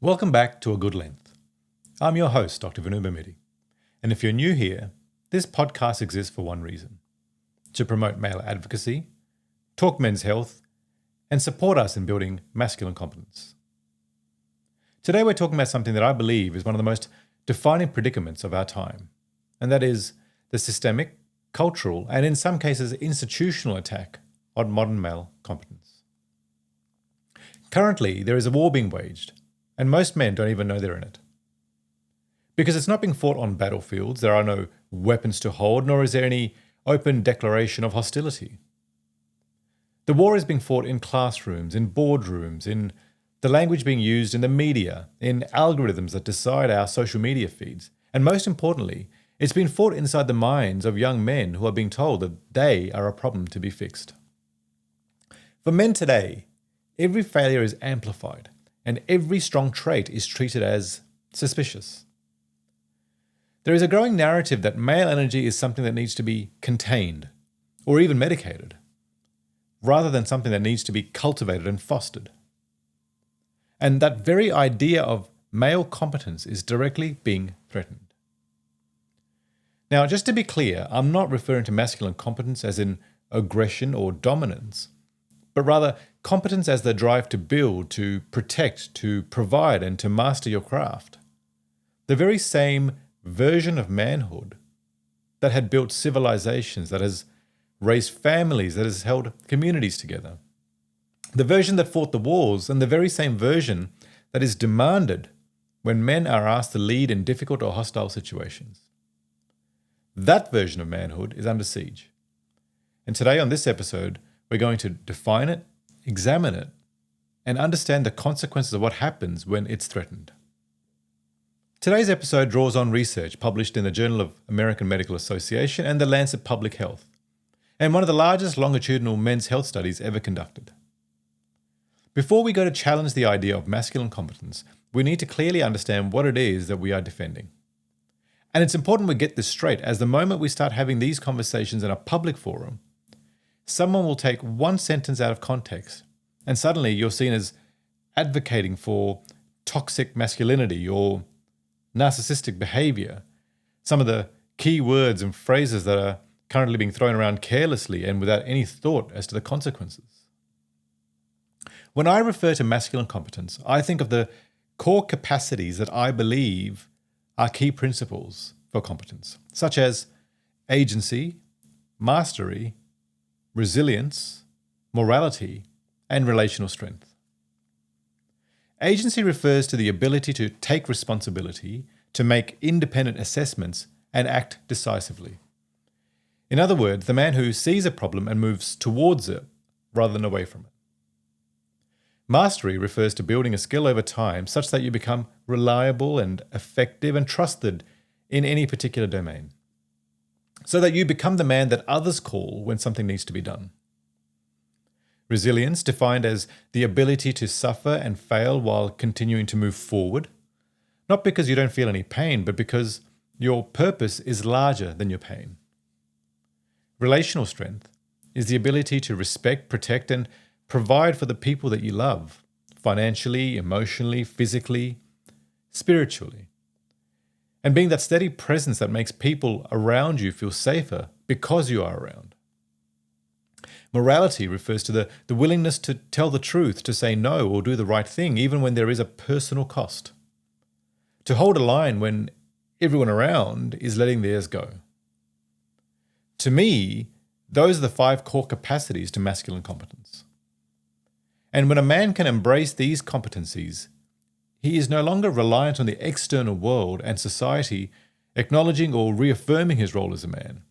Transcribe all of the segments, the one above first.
Welcome back to A Good Length. I'm your host, Dr. Venu Bhamidi. And if you're new here, this podcast exists for one reason: to promote male advocacy, talk men's health, and support us in building masculine competence. Today we're talking about something that I believe is one of the most defining predicaments of our time, and that is the systemic, cultural, and in some cases institutional attack on modern male competence. Currently, there is a war being waged, and most men don't even know they're in it. Because it's not being fought on battlefields, there are no weapons to hold, nor is there any open declaration of hostility. The war is being fought in classrooms, in boardrooms, in the language being used in the media, in algorithms that decide our social media feeds, and most importantly, it's being fought inside the minds of young men who are being told that they are a problem to be fixed. For men today, every failure is amplified, and every strong trait is treated as suspicious. There is a growing narrative that male energy is something that needs to be contained, or even medicated, rather than something that needs to be cultivated and fostered. And that very idea of male competence is directly being threatened. Now, just to be clear, I'm not referring to masculine competence as in aggression or dominance, but rather competence as the drive to build, to protect, to provide, and to master your craft. The very same version of manhood that had built civilizations, that has raised families, that has held communities together. The version that fought the wars, and the very same version that is demanded when men are asked to lead in difficult or hostile situations. That version of manhood is under siege. And today on this episode, we're going to define it, examine it, and understand the consequences of what happens when it's threatened. Today's episode draws on research published in the Journal of American Medical Association and the Lancet Public Health, and one of the largest longitudinal men's health studies ever conducted. Before we go to challenge the idea of masculine competence, we need to clearly understand what it is that we are defending. And it's important we get this straight, as the moment we start having these conversations in a public forum, someone will take one sentence out of context, and suddenly you're seen as advocating for toxic masculinity or narcissistic behavior, some of the key words and phrases that are currently being thrown around carelessly and without any thought as to the consequences. When I refer to masculine competence, I think of the core capacities that I believe are key principles for competence, such as agency, mastery, resilience, morality, and relational strength. Agency refers to the ability to take responsibility, to make independent assessments, and act decisively. In other words, the man who sees a problem and moves towards it rather than away from it. Mastery refers to building a skill over time such that you become reliable and effective and trusted in any particular domain, so that you become the man that others call when something needs to be done. Resilience, defined as the ability to suffer and fail while continuing to move forward, not because you don't feel any pain, but because your purpose is larger than your pain. Relational strength is the ability to respect, protect, and provide for the people that you love, financially, emotionally, physically, spiritually. And being that steady presence that makes people around you feel safer because you are around. Morality refers to the willingness to tell the truth, to say no or do the right thing, even when there is a personal cost. To hold a line when everyone around is letting theirs go. To me, those are the 5 core capacities to masculine competence. And when a man can embrace these competencies, he is no longer reliant on the external world and society acknowledging or reaffirming his role as a man.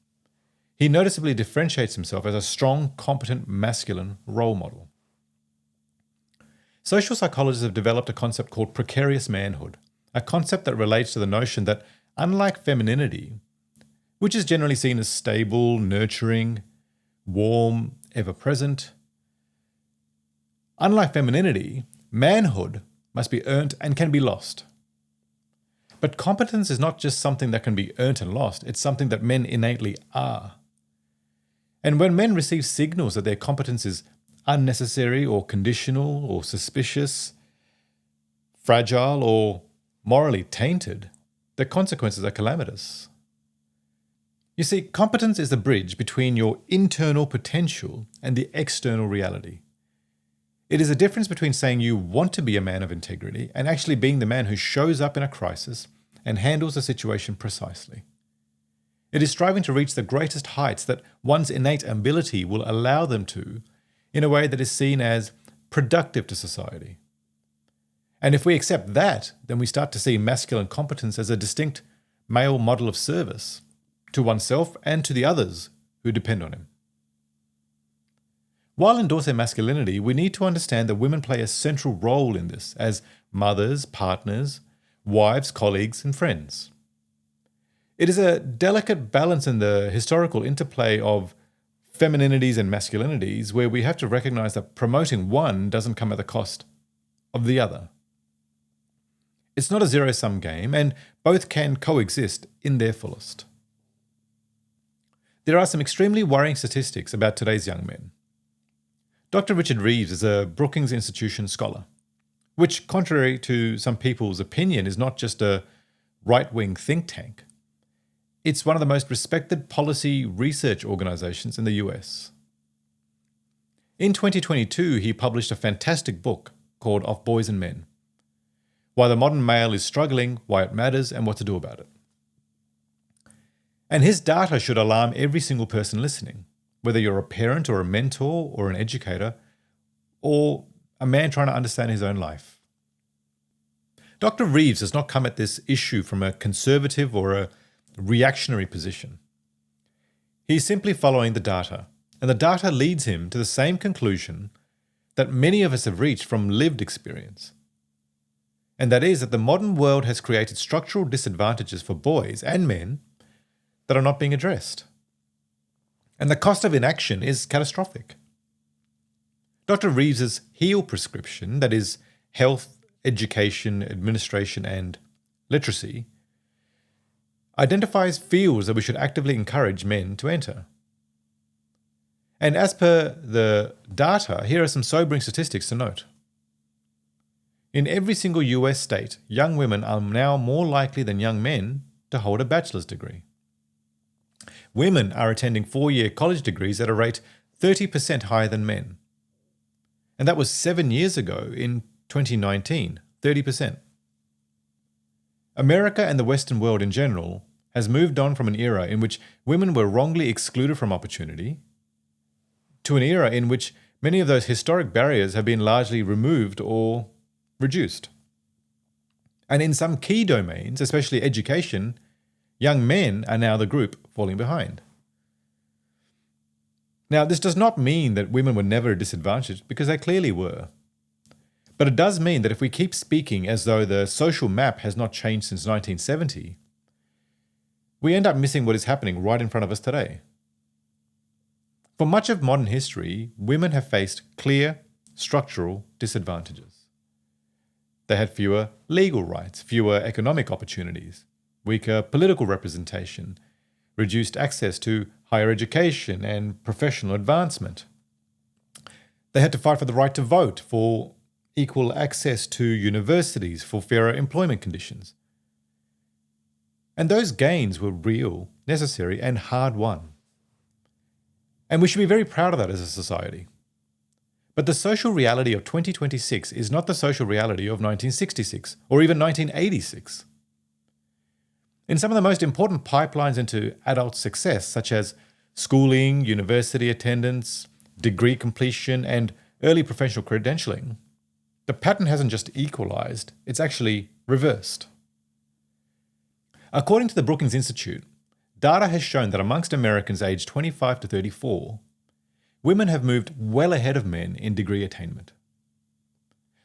He noticeably differentiates himself as a strong, competent, masculine role model. Social psychologists have developed a concept called precarious manhood, a concept that relates to the notion that, unlike femininity, which is generally seen as stable, nurturing, warm, ever-present, unlike femininity, manhood must be earned and can be lost. But competence is not just something that can be earned and lost, it's something that men innately are. And when men receive signals that their competence is unnecessary or conditional or suspicious, fragile or morally tainted, the consequences are calamitous. You see, competence is the bridge between your internal potential and the external reality. It is a difference between saying you want to be a man of integrity and actually being the man who shows up in a crisis and handles the situation precisely. It is striving to reach the greatest heights that one's innate ability will allow them to in a way that is seen as productive to society. And if we accept that, then we start to see masculine competence as a distinct male model of service to oneself and to the others who depend on him. While endorsing masculinity, we need to understand that women play a central role in this as mothers, partners, wives, colleagues, and friends. It is a delicate balance in the historical interplay of femininities and masculinities where we have to recognize that promoting one doesn't come at the cost of the other. It's not a zero-sum game, and both can coexist in their fullest. There are some extremely worrying statistics about today's young men. Dr. Richard Reeves is a Brookings Institution scholar, which, contrary to some people's opinion, is not just a right-wing think tank. It's one of the most respected policy research organizations in the US. In 2022, he published a fantastic book called Of Boys and Men: Why the Modern Male is Struggling, Why It Matters, and What to Do About It. And his data should alarm every single person listening, whether you're a parent or a mentor or an educator or a man trying to understand his own life. Dr. Reeves does not come at this issue from a conservative or a reactionary position. He's simply following the data, and the data leads him to the same conclusion that many of us have reached from lived experience. And that is that the modern world has created structural disadvantages for boys and men that are not being addressed. And the cost of inaction is catastrophic. Dr. Reeves's HEAL prescription, that is health, education, administration, and literacy, identifies fields that we should actively encourage men to enter. And as per the data, here are some sobering statistics to note. In every single US state, young women are now more likely than young men to hold a bachelor's degree. Women are attending 4-year college degrees at a rate 30% higher than men. And that was 7 years ago in 2019, 30%. America and the Western world in general has moved on from an era in which women were wrongly excluded from opportunity to an era in which many of those historic barriers have been largely removed or reduced. And in some key domains, especially education, young men are now the group falling behind. Now, this does not mean that women were never disadvantaged, because they clearly were. But it does mean that if we keep speaking as though the social map has not changed since 1970, we end up missing what is happening right in front of us today. For much of modern history, women have faced clear structural disadvantages. They had fewer legal rights, fewer economic opportunities, weaker political representation, reduced access to higher education and professional advancement. They had to fight for the right to vote, for equal access to universities, for fairer employment conditions. And those gains were real, necessary, and hard-won. And we should be very proud of that as a society. But the social reality of 2026 is not the social reality of 1966 or even 1986. In some of the most important pipelines into adult success, such as schooling, university attendance, degree completion, and early professional credentialing, the pattern hasn't just equalized, it's actually reversed. According to the Brookings Institute, data has shown that amongst Americans aged 25 to 34, women have moved well ahead of men in degree attainment.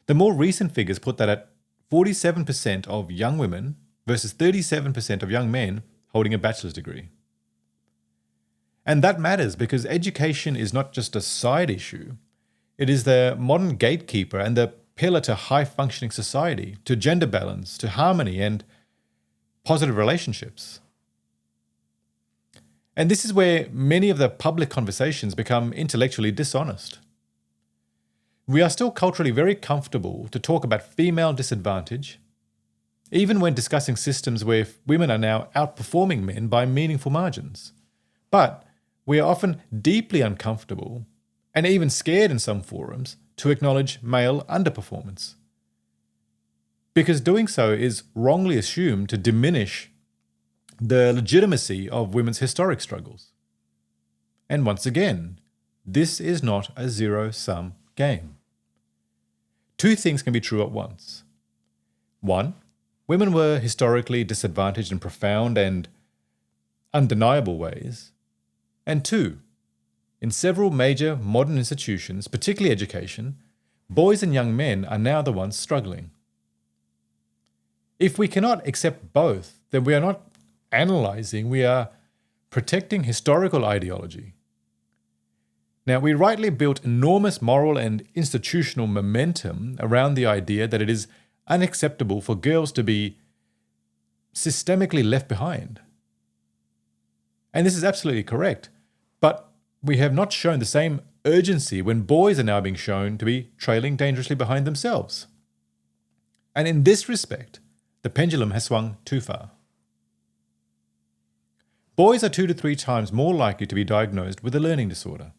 The more recent figures put that at 47% of young women versus 37% of young men holding a bachelor's degree. And that matters because education is not just a side issue. It is the modern gatekeeper and the pillar to high-functioning society, to gender balance, to harmony, and positive relationships. And this is where many of the public conversations become intellectually dishonest. We are still culturally very comfortable to talk about female disadvantage, even when discussing systems where women are now outperforming men by meaningful margins. But we are often deeply uncomfortable, and even scared in some forums, to acknowledge male underperformance, because doing so is wrongly assumed to diminish the legitimacy of women's historic struggles. And once again, this is not a zero-sum game. Two things can be true at once. One, women were historically disadvantaged in profound and undeniable ways. And two, in several major modern institutions, particularly education, boys and young men are now the ones struggling. If we cannot accept both, then we are not analysing, we are protecting historical ideology. Now, we rightly built enormous moral and institutional momentum around the idea that it is unacceptable for girls to be systemically left behind. And this is absolutely correct, but we have not shown the same urgency when boys are now being shown to be trailing dangerously behind themselves. And in this respect, the pendulum has swung too far. Boys are 2 to 3 times more likely to be diagnosed with a learning disorder.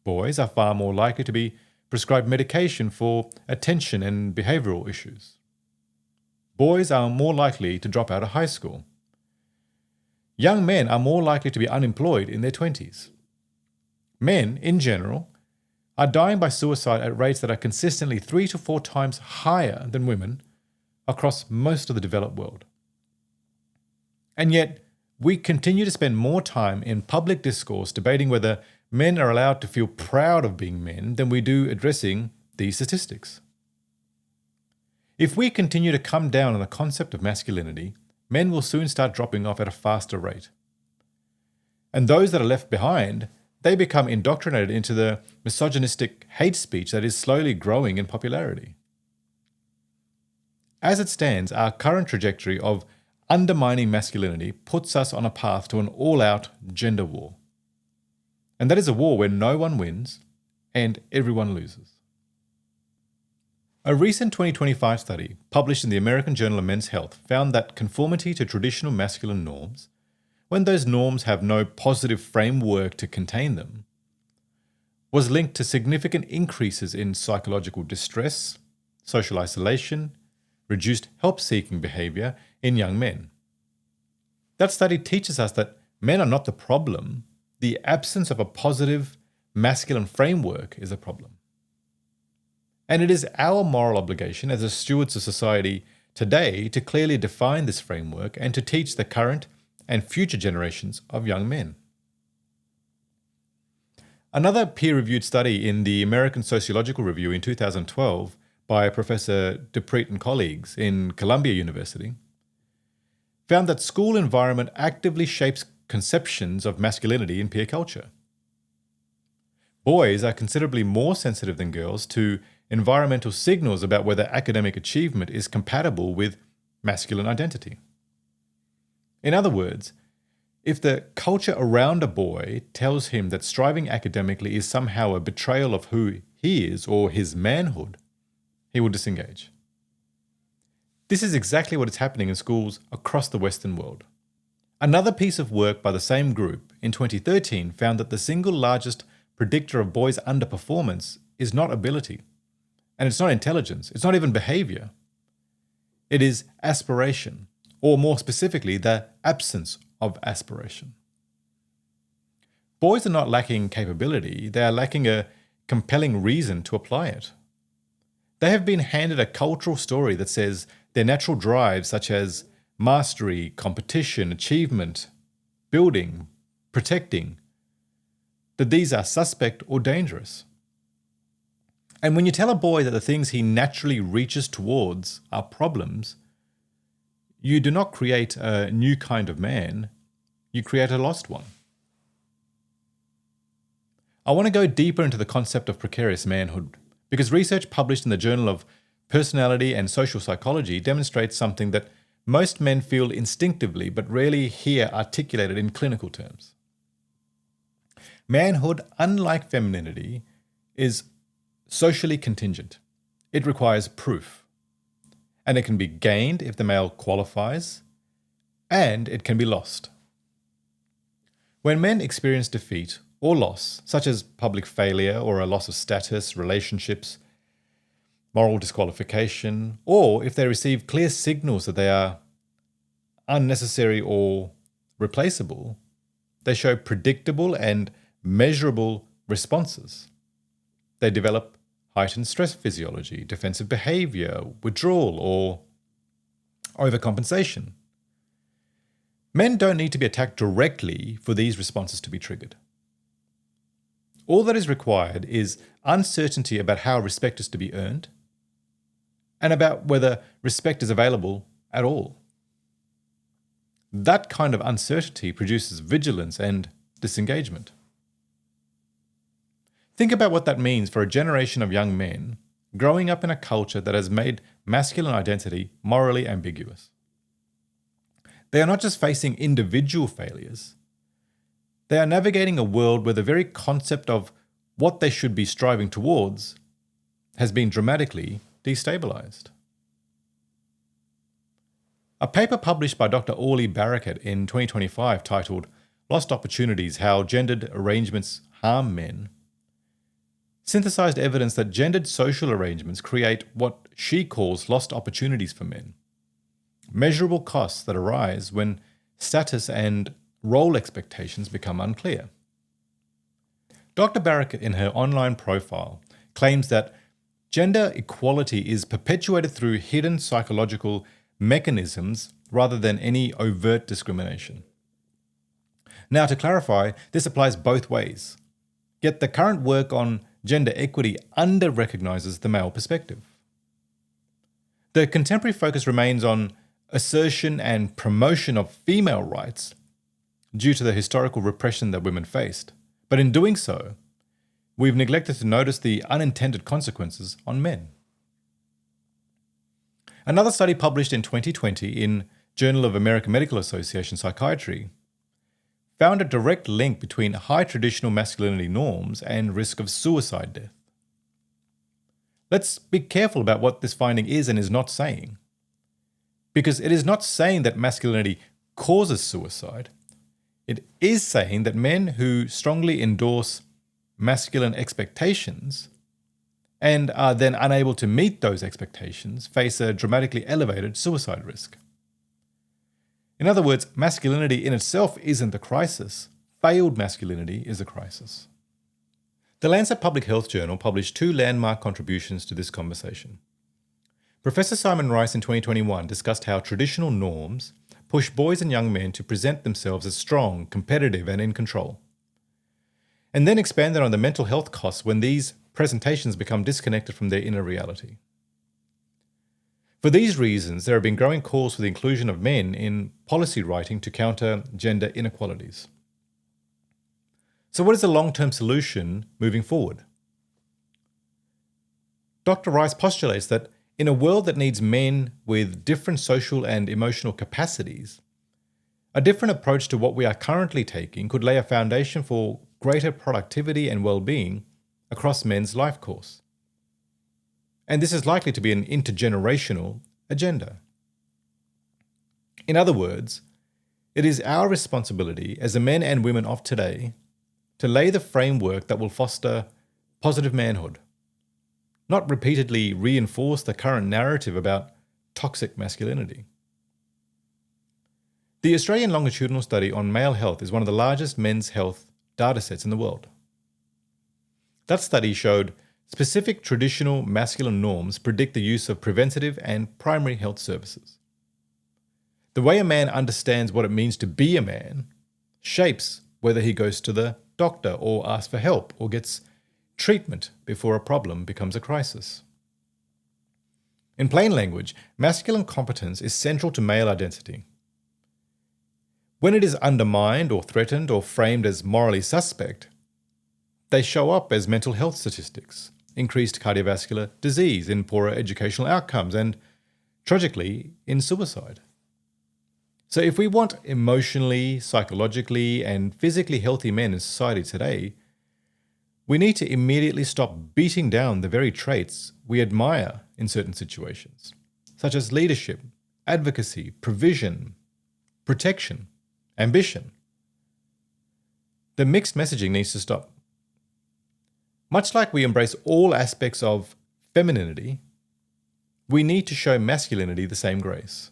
Boys are far more likely to be prescribed medication for attention and behavioural issues. Boys are more likely to drop out of high school. Young men are more likely to be unemployed in their 20s. Men, in general, are dying by suicide at rates that are consistently 3 to 4 times higher than women across most of the developed world. And yet, we continue to spend more time in public discourse debating whether men are allowed to feel proud of being men than we do addressing these statistics. If we continue to come down on the concept of masculinity, men will soon start dropping off at a faster rate. And those that are left behind, they become indoctrinated into the misogynistic hate speech that is slowly growing in popularity. As it stands, our current trajectory of undermining masculinity puts us on a path to an all-out gender war. And that is a war where no one wins and everyone loses. A recent 2025 study published in the American Journal of Men's Health found that conformity to traditional masculine norms, when those norms have no positive framework to contain them, was linked to significant increases in psychological distress, social isolation, reduced help-seeking behaviour in young men. That study teaches us that men are not the problem. The absence of a positive masculine framework is a problem. And it is our moral obligation as stewards of society today to clearly define this framework and to teach the current and future generations of young men. Another peer-reviewed study in the American Sociological Review in 2012 by Professor Dupreet and colleagues in Columbia University found that school environment actively shapes conceptions of masculinity in peer culture. Boys are considerably more sensitive than girls to environmental signals about whether academic achievement is compatible with masculine identity. In other words, if the culture around a boy tells him that striving academically is somehow a betrayal of who he is or his manhood, he will disengage. This is exactly what is happening in schools across the Western world. Another piece of work by the same group in 2013 found that the single largest predictor of boys' underperformance is not ability, and it's not intelligence, it's not even behavior. It is aspiration, or more specifically, the absence of aspiration. Boys are not lacking capability, they are lacking a compelling reason to apply it. They have been handed a cultural story that says their natural drives, such as mastery, competition, achievement, building, protecting, that these are suspect or dangerous. And when you tell a boy that the things he naturally reaches towards are problems, you do not create a new kind of man, you create a lost one. I want to go deeper into the concept of precarious manhood, because research published in the Journal of Personality and Social Psychology demonstrates something that most men feel instinctively but rarely hear articulated in clinical terms. Manhood, unlike femininity, is socially contingent. It requires proof. And it can be gained if the male qualifies, and it can be lost. When men experience defeat or loss, such as public failure or a loss of status, relationships, moral disqualification, or if they receive clear signals that they are unnecessary or replaceable, they show predictable and measurable responses. They develop heightened stress physiology, defensive behavior, withdrawal, or overcompensation. Men don't need to be attacked directly for these responses to be triggered. All that is required is uncertainty about how respect is to be earned and about whether respect is available at all. That kind of uncertainty produces vigilance and disengagement. Think about what that means for a generation of young men growing up in a culture that has made masculine identity morally ambiguous. They are not just facing individual failures, they are navigating a world where the very concept of what they should be striving towards has been dramatically destabilised. A paper published by Dr. Orly Barakat in 2025 titled Lost Opportunities: How Gendered Arrangements Harm Men synthesized evidence that gendered social arrangements create what she calls lost opportunities for men, measurable costs that arise when status and role expectations become unclear. Dr. Barakat, in her online profile, claims that gender equality is perpetuated through hidden psychological mechanisms rather than any overt discrimination. Now, to clarify, this applies both ways. Yet the current work on gender equity under-recognizes the male perspective. The contemporary focus remains on assertion and promotion of female rights due to the historical repression that women faced. But in doing so, we've neglected to notice the unintended consequences on men. Another study published in 2020 in Journal of American Medical Association Psychiatry found a direct link between high traditional masculinity norms and risk of suicide death. Let's be careful about what this finding is and is not saying, because it is not saying that masculinity causes suicide. It is saying that men who strongly endorse masculine expectations and are then unable to meet those expectations face a dramatically elevated suicide risk. In other words, masculinity in itself isn't the crisis. Failed masculinity is a crisis. The Lancet Public Health Journal published 2 landmark contributions to this conversation. Professor Simon Rice in 2021 discussed how traditional norms push boys and young men to present themselves as strong, competitive, and in control, and then expanded on the mental health costs when these presentations become disconnected from their inner reality. For these reasons, there have been growing calls for the inclusion of men in policy writing to counter gender inequalities. So what is the long-term solution moving forward? Dr. Rice postulates that in a world that needs men with different social and emotional capacities, a different approach to what we are currently taking could lay a foundation for greater productivity and well-being across men's life course. And this is likely to be an intergenerational agenda. In other words, it is our responsibility as the men and women of today to lay the framework that will foster positive manhood, not repeatedly reinforce the current narrative about toxic masculinity. The Australian longitudinal study on male health is one of the largest men's health datasets in the world. That study showed specific traditional masculine norms predict the use of preventative and primary health services. The way a man understands what it means to be a man shapes whether he goes to the doctor or asks for help or gets treatment before a problem becomes a crisis. In plain language, masculine competence is central to male identity. When it is undermined or threatened or framed as morally suspect, they show up as mental health statistics, increased cardiovascular disease, in poorer educational outcomes, and, tragically, in suicide. So if we want emotionally, psychologically, and physically healthy men in society today, We need to immediately stop beating down the very traits we admire in certain situations, such as leadership, advocacy, provision, protection, ambition. The mixed messaging needs to stop. Much like we embrace all aspects of femininity, we need to show masculinity the same grace.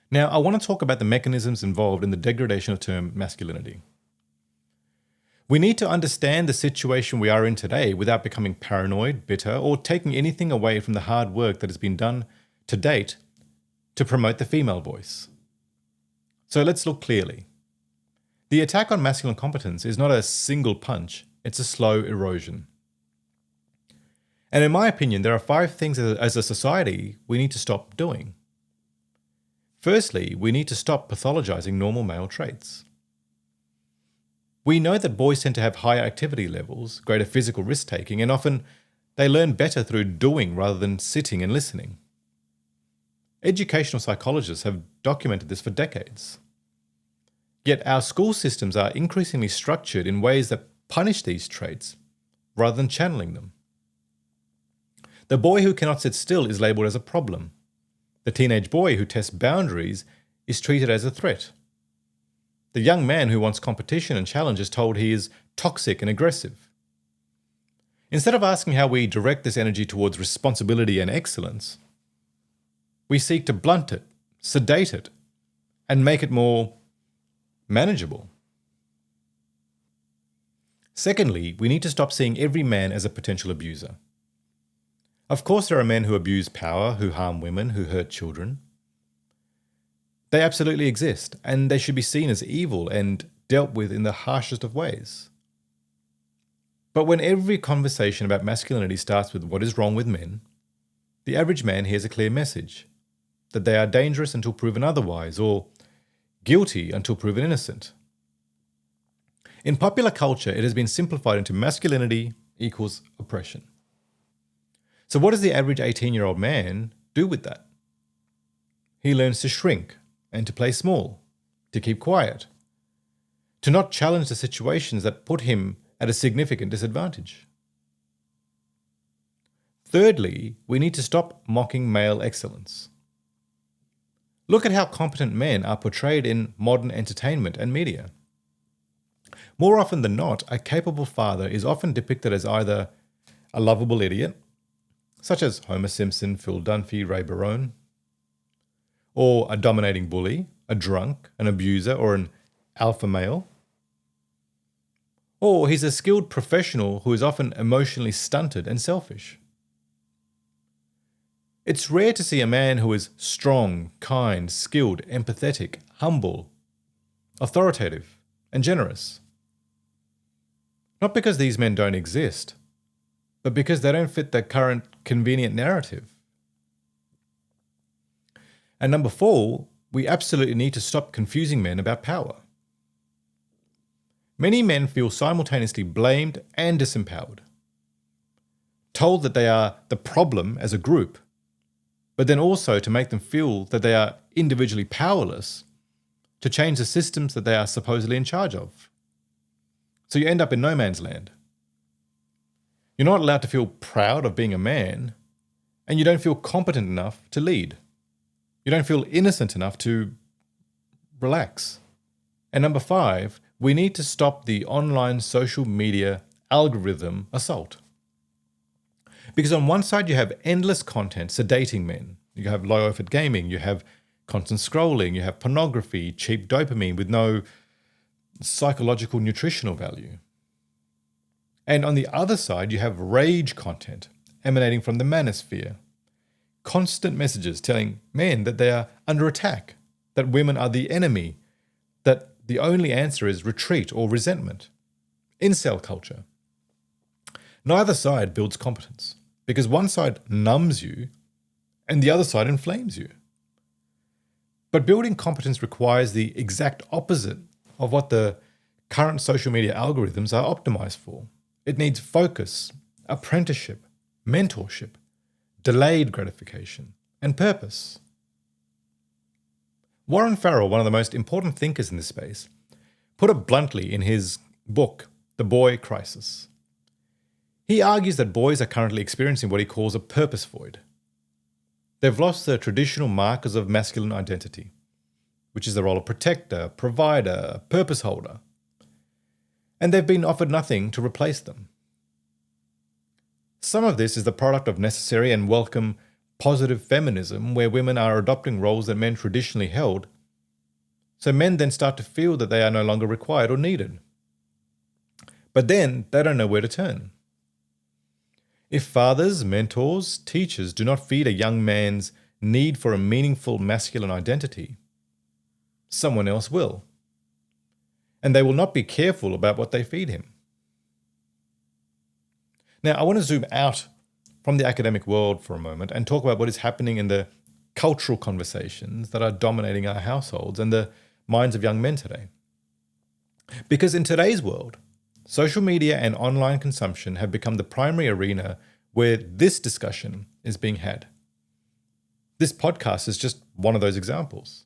Now, I want to talk about the mechanisms involved in the degradation of term masculinity. We need to understand the situation we are in today without becoming paranoid, bitter, or taking anything away from the hard work that has been done to date to promote the female voice. So let's look clearly. The attack on masculine competence is not a single punch, it's a slow erosion. And in my opinion, there are 5 things as a society we need to stop doing. Firstly, we need to stop pathologizing normal male traits. We know that boys tend to have higher activity levels, greater physical risk-taking, and often they learn better through doing rather than sitting and listening. Educational psychologists have documented this for decades. Yet our school systems are increasingly structured in ways that punish these traits rather than channeling them. The boy who cannot sit still is labelled as a problem. The teenage boy who tests boundaries is treated as a threat. The young man who wants competition and challenge is told he is toxic and aggressive. Instead of asking how we direct this energy towards responsibility and excellence, we seek to blunt it, sedate it, and make it more manageable. Secondly, we need to stop seeing every man as a potential abuser. Of course, there are men who abuse power, who harm women, who hurt children. They absolutely exist, and they should be seen as evil and dealt with in the harshest of ways. But when every conversation about masculinity starts with what is wrong with men, the average man hears a clear message, that they are dangerous until proven otherwise, or guilty until proven innocent. In popular culture, it has been simplified into masculinity equals oppression. So what does the average 18-year-old man do with that? He learns to shrink and to play small, to keep quiet, to not challenge the situations that put him at a significant disadvantage. Thirdly, we need to stop mocking male excellence. Look at how competent men are portrayed in modern entertainment and media. More often than not, a capable father is often depicted as either a lovable idiot, such as Homer Simpson, Phil Dunphy, Ray Barone, or a dominating bully, a drunk, an abuser, or an alpha male. Or he's a skilled professional who is often emotionally stunted and selfish. It's rare to see a man who is strong, kind, skilled, empathetic, humble, authoritative, and generous. Not because these men don't exist, but because they don't fit the current convenient narrative. And number 4, we absolutely need to stop confusing men about power. Many men feel simultaneously blamed and disempowered, told that they are the problem as a group, but then also to make them feel that they are individually powerless to change the systems that they are supposedly in charge of. So you end up in no man's land. You're not allowed to feel proud of being a man, and you don't feel competent enough to lead. You don't feel innocent enough to relax. And number 5, we need to stop the online social media algorithm assault. Because on one side you have endless content sedating men. You have low effort gaming, you have constant scrolling, you have pornography, cheap dopamine with no psychological nutritional value. And on the other side, you have rage content emanating from the manosphere. Constant messages telling men that they are under attack, that women are the enemy, that the only answer is retreat or resentment. Incel culture. Neither side builds competence, because one side numbs you and the other side inflames you. But building competence requires the exact opposite of what the current social media algorithms are optimized for. It needs focus, apprenticeship, mentorship, delayed gratification, and purpose. Warren Farrell, one of the most important thinkers in this space, put it bluntly in his book, the boy crisis. He argues that boys are currently experiencing what he calls a purpose void. They've lost the traditional markers of masculine identity, which is the role of protector, provider, purpose holder, and they've been offered nothing to replace them. Some of this is the product of necessary and welcome positive feminism, where women are adopting roles that men traditionally held, so men then start to feel that they are no longer required or needed. But then they don't know where to turn. If fathers, mentors, teachers do not feed a young man's need for a meaningful masculine identity, someone else will. And they will not be careful about what they feed him. Now, I want to zoom out from the academic world for a moment and talk about what is happening in the cultural conversations that are dominating our households and the minds of young men today. Because in today's world, social media and online consumption have become the primary arena where this discussion is being had. This podcast is just one of those examples.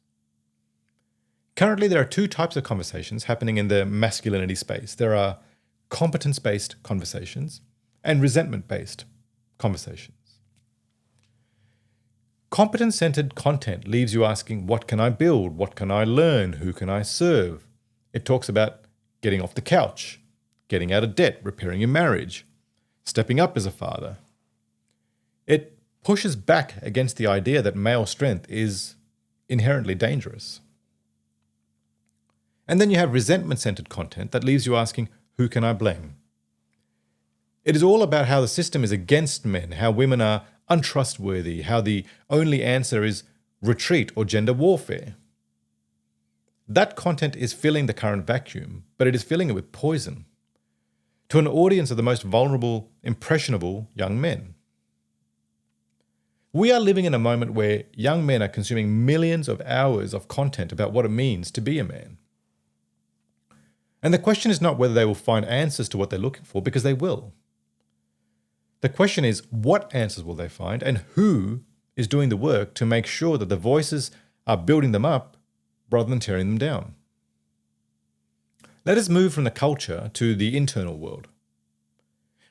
Currently, there are two types of conversations happening in the masculinity space. There are competence-based conversations and resentment-based conversations. Competence-centered content leaves you asking, what can I build? What can I learn? Who can I serve? It talks about getting off the couch, getting out of debt, repairing your marriage, stepping up as a father. It pushes back against the idea that male strength is inherently dangerous. And then you have resentment-centered content that leaves you asking, who can I blame? It is all about how the system is against men, how women are untrustworthy, how the only answer is retreat or gender warfare. That content is filling the current vacuum, but it is filling it with poison to an audience of the most vulnerable, impressionable young men. We are living in a moment where young men are consuming millions of hours of content about what it means to be a man. And the question is not whether they will find answers to what they're looking for, because they will. The question is, what answers will they find, and who is doing the work to make sure that the voices are building them up rather than tearing them down? Let us move from the culture to the internal world.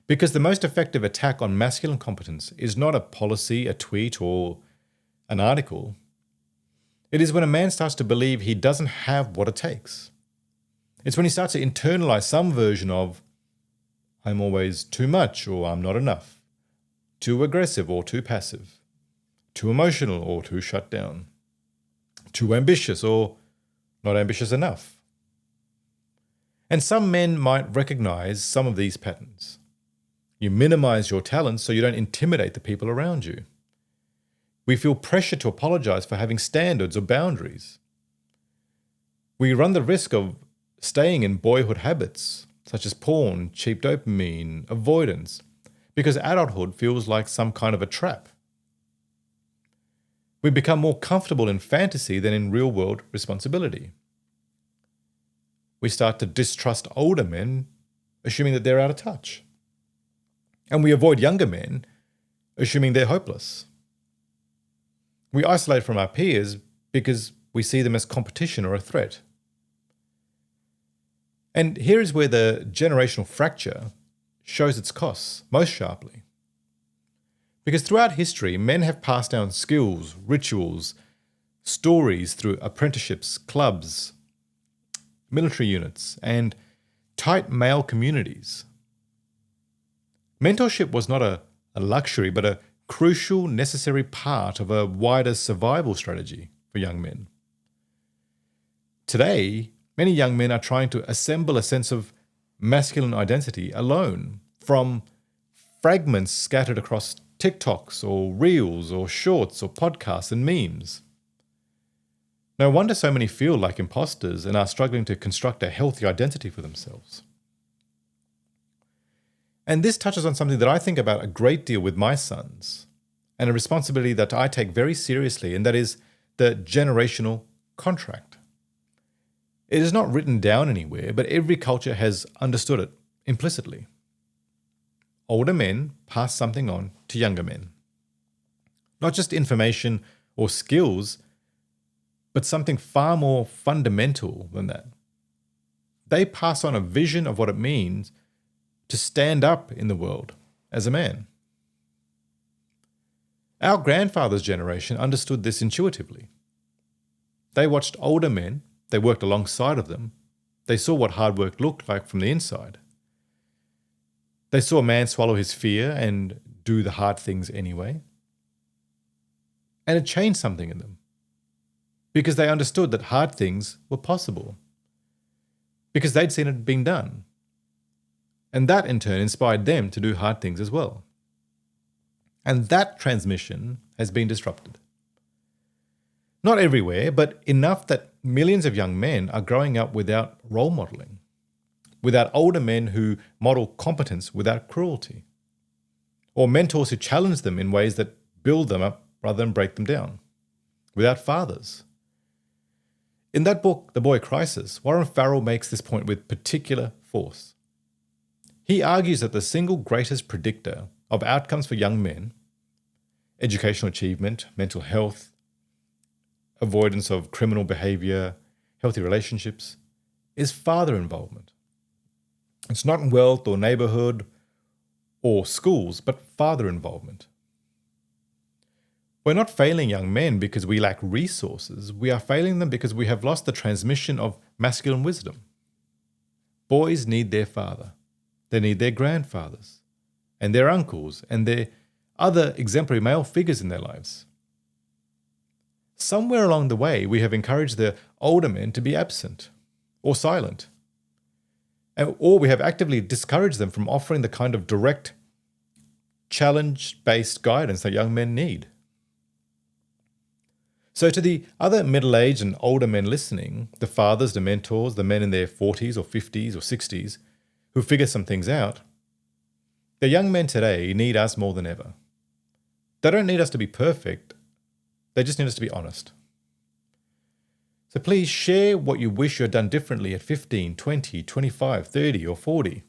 Because the most effective attack on masculine competence is not a policy, a tweet, or an article. It is when a man starts to believe he doesn't have what it takes. It's when he starts to internalize some version of, I'm always too much or I'm not enough, too aggressive or too passive, too emotional or too shut down, too ambitious or not ambitious enough. And some men might recognize some of these patterns. You minimize your talents so you don't intimidate the people around you. We feel pressure to apologize for having standards or boundaries. We run the risk of staying in boyhood habits, such as porn, cheap dopamine, avoidance, because adulthood feels like some kind of a trap. We become more comfortable in fantasy than in real-world responsibility. We start to distrust older men, assuming that they're out of touch. And we avoid younger men, assuming they're hopeless. We isolate from our peers because we see them as competition or a threat. And here is where the generational fracture shows its costs most sharply. Because throughout history, men have passed down skills, rituals, stories through apprenticeships, clubs, military units, and tight male communities. Mentorship was not a luxury, but a crucial, necessary part of a wider survival strategy for young men. Today, many young men are trying to assemble a sense of masculine identity alone from fragments scattered across TikToks or Reels or Shorts or podcasts and memes. No wonder so many feel like imposters and are struggling to construct a healthy identity for themselves. And this touches on something that I think about a great deal with my sons, and a responsibility that I take very seriously, and that is the generational contract. It is not written down anywhere, but every culture has understood it implicitly. Older men pass something on to younger men. Not just information or skills, but something far more fundamental than that. They pass on a vision of what it means to stand up in the world as a man. Our grandfather's generation understood this intuitively. They watched older men, they worked alongside of them, they saw what hard work looked like from the inside. They saw a man swallow his fear and do the hard things anyway. And it changed something in them because they understood that hard things were possible, because they'd seen it being done. And that in turn inspired them to do hard things as well. And that transmission has been disrupted. Not everywhere, but enough that millions of young men are growing up without role modeling, without older men who model competence without cruelty, or mentors who challenge them in ways that build them up rather than break them down, without fathers. In that book, The Boy Crisis, Warren Farrell makes this point with particular force. He argues that the single greatest predictor of outcomes for young men, educational achievement, mental health, avoidance of criminal behavior, healthy relationships, is father involvement. It's not wealth or neighborhood or schools, but father involvement. We're not failing young men because we lack resources. We are failing them because we have lost the transmission of masculine wisdom. Boys need their father. They need their grandfathers and their uncles and their other exemplary male figures in their lives. Somewhere along the way, we have encouraged the older men to be absent or silent, or we have actively discouraged them from offering the kind of direct, challenge-based guidance that young men need. So to the other middle-aged and older men listening, the fathers, the mentors, the men in their 40s or 50s or 60s who figure some things out, the young men today need us more than ever. They don't need us to be perfect. They just need us to be honest. So please share what you wish you had done differently at 15, 20, 25, 30 or 40.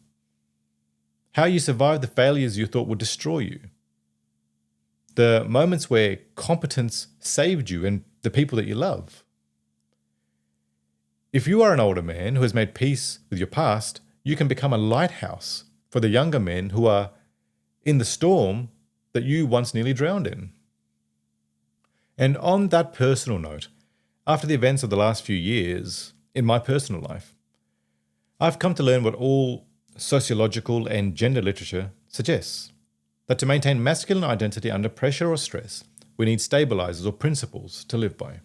How you survived the failures you thought would destroy you. The moments where competence saved you and the people that you love. If you are an older man who has made peace with your past, you can become a lighthouse for the younger men who are in the storm that you once nearly drowned in. And on that personal note, after the events of the last few years in my personal life, I've come to learn what all sociological and gender literature suggests, that to maintain masculine identity under pressure or stress, we need stabilizers or principles to live by.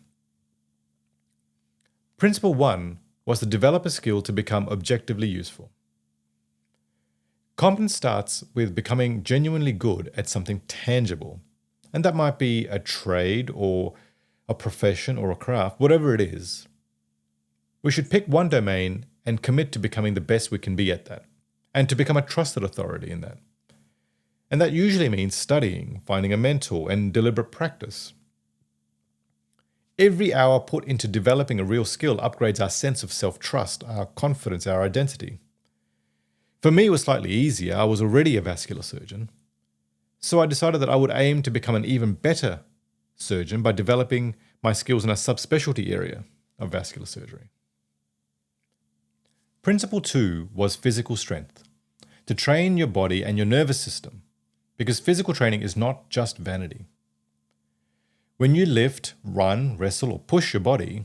Principle 1 was to develop a skill to become objectively useful. Competence starts with becoming genuinely good at something tangible, and that might be a trade or a profession or a craft, whatever it is. We should pick one domain and commit to becoming the best we can be at that, and to become a trusted authority in that. And that usually means studying, finding a mentor, and deliberate practice. Every hour put into developing a real skill upgrades our sense of self-trust, our confidence, our identity. For me, it was slightly easier. I was already a vascular surgeon. So I decided that I would aim to become an even better surgeon by developing my skills in a subspecialty area of vascular surgery. Principle 2 was physical strength, to train your body and your nervous system, because physical training is not just vanity. When you lift, run, wrestle, or push your body,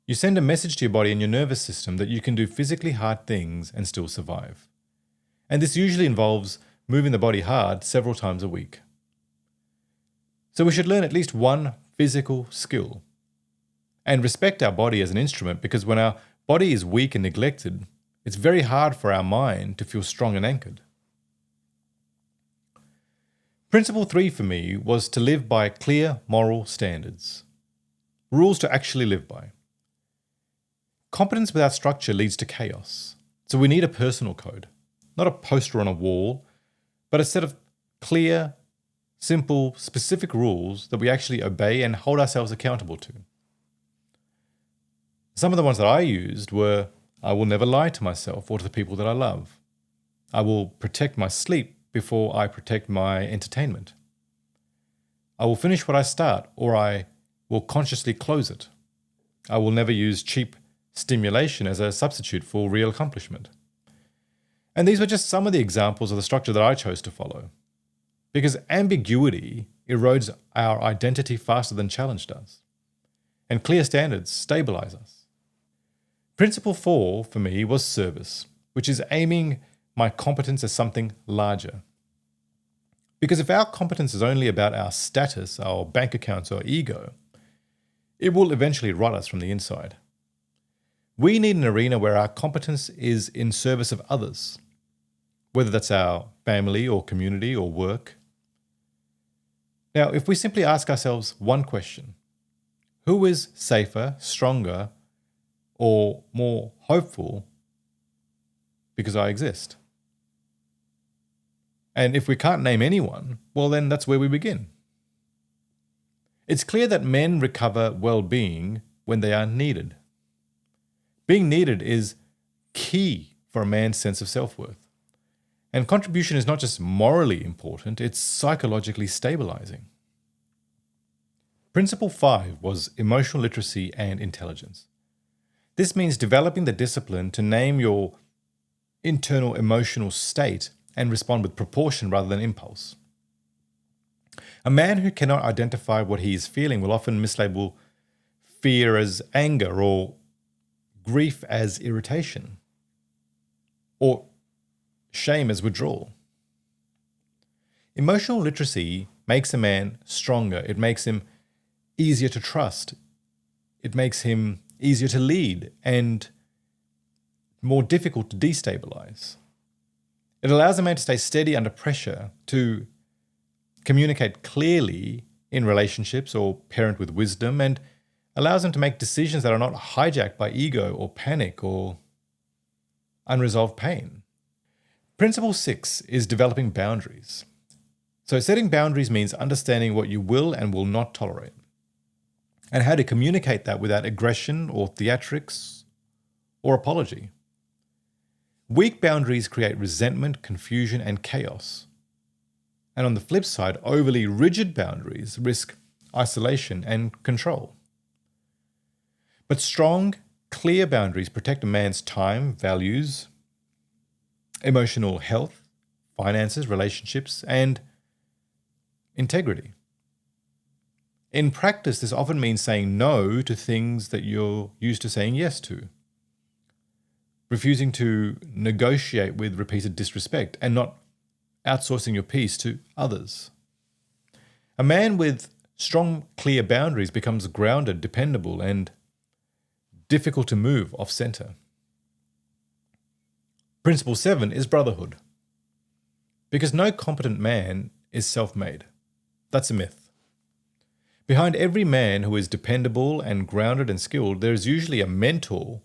you send a message to your body and your nervous system that you can do physically hard things and still survive. And this usually involves moving the body hard several times a week. So we should learn at least one physical skill and respect our body as an instrument, because when our body is weak and neglected, it's very hard for our mind to feel strong and anchored. Principle 3 for me was to live by clear moral standards, rules to actually live by. Competence without structure leads to chaos, so we need a personal code, not a poster on a wall, but a set of clear, simple, specific rules that we actually obey and hold ourselves accountable to. Some of the ones that I used were: I will never lie to myself or to the people that I love. I will protect my sleep before I protect my entertainment. I will finish what I start, or I will consciously close it. I will never use cheap stimulation as a substitute for real accomplishment. And these were just some of the examples of the structure that I chose to follow, because ambiguity erodes our identity faster than challenge does, and clear standards stabilize us. Principle 4 for me was service, which is aiming my competence as something larger. Because if our competence is only about our status, our bank accounts, or ego, it will eventually rot us from the inside. We need an arena where our competence is in service of others, whether that's our family or community or work. Now, if we simply ask ourselves one question, who is safer, stronger, or more hopeful because I exist? And if we can't name anyone, well, then that's where we begin. It's clear that men recover well-being when they are needed. Being needed is key for a man's sense of self-worth. And contribution is not just morally important, it's psychologically stabilizing. Principle 5 was emotional literacy and intelligence. This means developing the discipline to name your internal emotional state and respond with proportion rather than impulse. A man who cannot identify what he is feeling will often mislabel fear as anger or grief as irritation or shame as withdrawal. Emotional literacy makes a man stronger. It makes him easier to trust. It makes him easier to lead and more difficult to destabilize. It allows a man to stay steady under pressure, to communicate clearly in relationships or parent with wisdom, and allows him to make decisions that are not hijacked by ego or panic or unresolved pain. Principle 6 is developing boundaries. So setting boundaries means understanding what you will and will not tolerate, and how to communicate that without aggression or theatrics or apology. Weak boundaries create resentment, confusion, and chaos. And on the flip side, overly rigid boundaries risk isolation and control. But strong, clear boundaries protect a man's time, values, emotional health, finances, relationships, and integrity. In practice, this often means saying no to things that you're used to saying yes to, refusing to negotiate with repeated disrespect, and not outsourcing your peace to others. A man with strong, clear boundaries becomes grounded, dependable, and difficult to move off center. Principle 7 is brotherhood. Because no competent man is self-made. That's a myth. Behind every man who is dependable and grounded and skilled, there is usually a mentor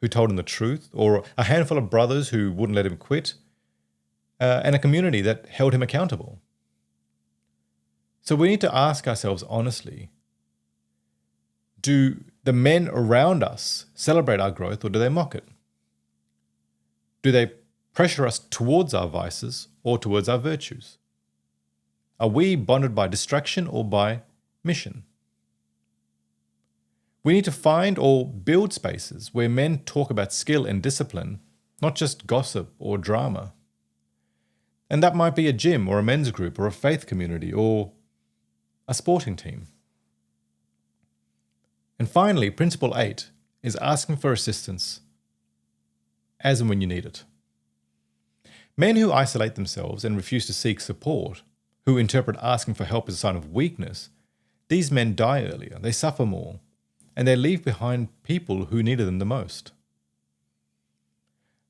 who told him the truth, or a handful of brothers who wouldn't let him quit, and a community that held him accountable. So we need to ask ourselves honestly, do the men around us celebrate our growth, or do they mock it? Do they pressure us towards our vices or towards our virtues? Are we bonded by distraction or by mission? We need to find or build spaces where men talk about skill and discipline, not just gossip or drama. And that might be a gym or a men's group or a faith community or a sporting team. And finally, principle 8 is asking for assistance as and when you need it. Men who isolate themselves and refuse to seek support, who interpret asking for help as a sign of weakness, these men die earlier, they suffer more, and they leave behind people who needed them the most.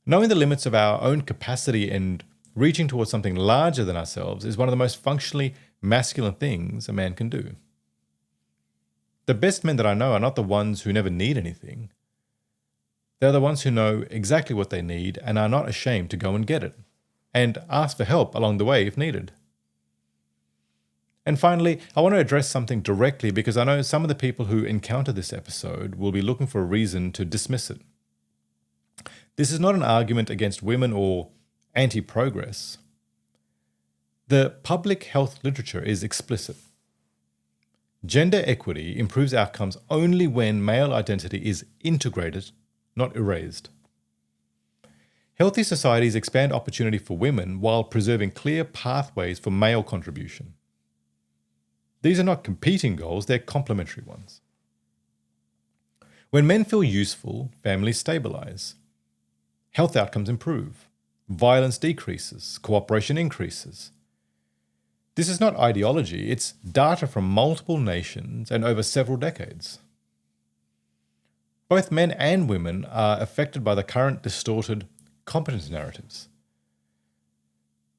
Knowing the limits of our own capacity and reaching towards something larger than ourselves is one of the most functionally masculine things a man can do. The best men that I know are not the ones who never need anything. They're the ones who know exactly what they need and are not ashamed to go and get it, and ask for help along the way if needed. And finally, I want to address something directly because I know some of the people who encounter this episode will be looking for a reason to dismiss it. This is not an argument against women or anti-progress. The public health literature is explicit. Gender equity improves outcomes only when male identity is integrated not erased. Healthy societies expand opportunity for women while preserving clear pathways for male contribution. These are not competing goals, they're complementary ones. When men feel useful, families stabilize. Health outcomes improve. Violence decreases. Cooperation increases. This is not ideology, it's data from multiple nations and over several decades. Both men and women are affected by the current distorted competence narratives.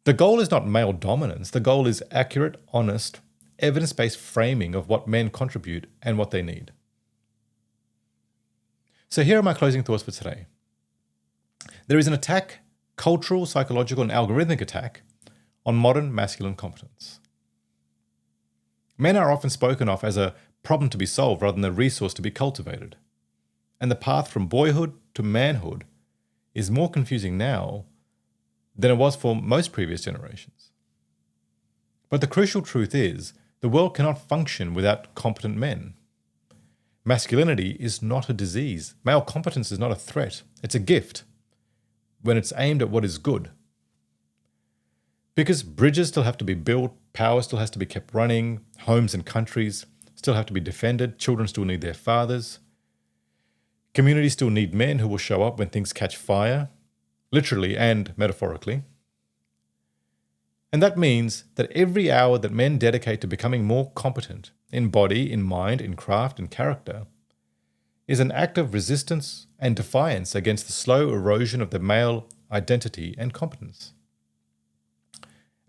The goal is not male dominance, the goal is accurate, honest, evidence-based framing of what men contribute and what they need. So here are my closing thoughts for today. There is an attack, cultural, psychological, and algorithmic attack, on modern masculine competence. Men are often spoken of as a problem to be solved rather than a resource to be cultivated. And the path from boyhood to manhood is more confusing now than it was for most previous generations. But the crucial truth is, the world cannot function without competent men. Masculinity is not a disease. Male competence is not a threat. It's a gift when it's aimed at what is good. Because bridges still have to be built, power still has to be kept running, homes and countries still have to be defended, children still need their fathers. Communities still need men who will show up when things catch fire, literally and metaphorically. And that means that every hour that men dedicate to becoming more competent in body, in mind, in craft, and character is an act of resistance and defiance against the slow erosion of the male identity and competence.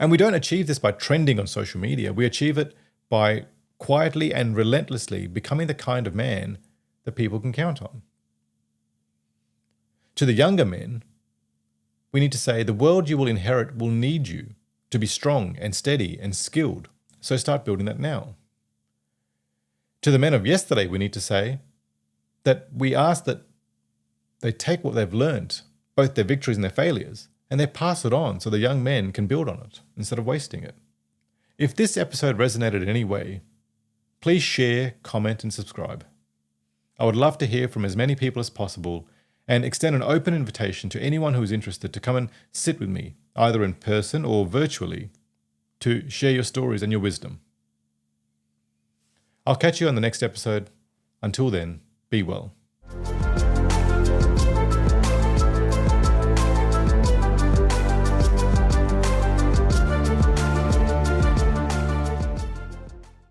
And we don't achieve this by trending on social media. We achieve it by quietly and relentlessly becoming the kind of man that people can count on. To the younger men, we need to say the world you will inherit will need you to be strong and steady and skilled, so start building that now. To the men of yesterday, we need to say that we ask that they take what they've learned, both their victories and their failures, and they pass it on so the young men can build on it instead of wasting it. If this episode resonated in any way, please share, comment, and subscribe. I would love to hear from as many people as possible and extend an open invitation to anyone who is interested to come and sit with me, either in person or virtually, to share your stories and your wisdom. I'll catch you on the next episode. Until then, be well.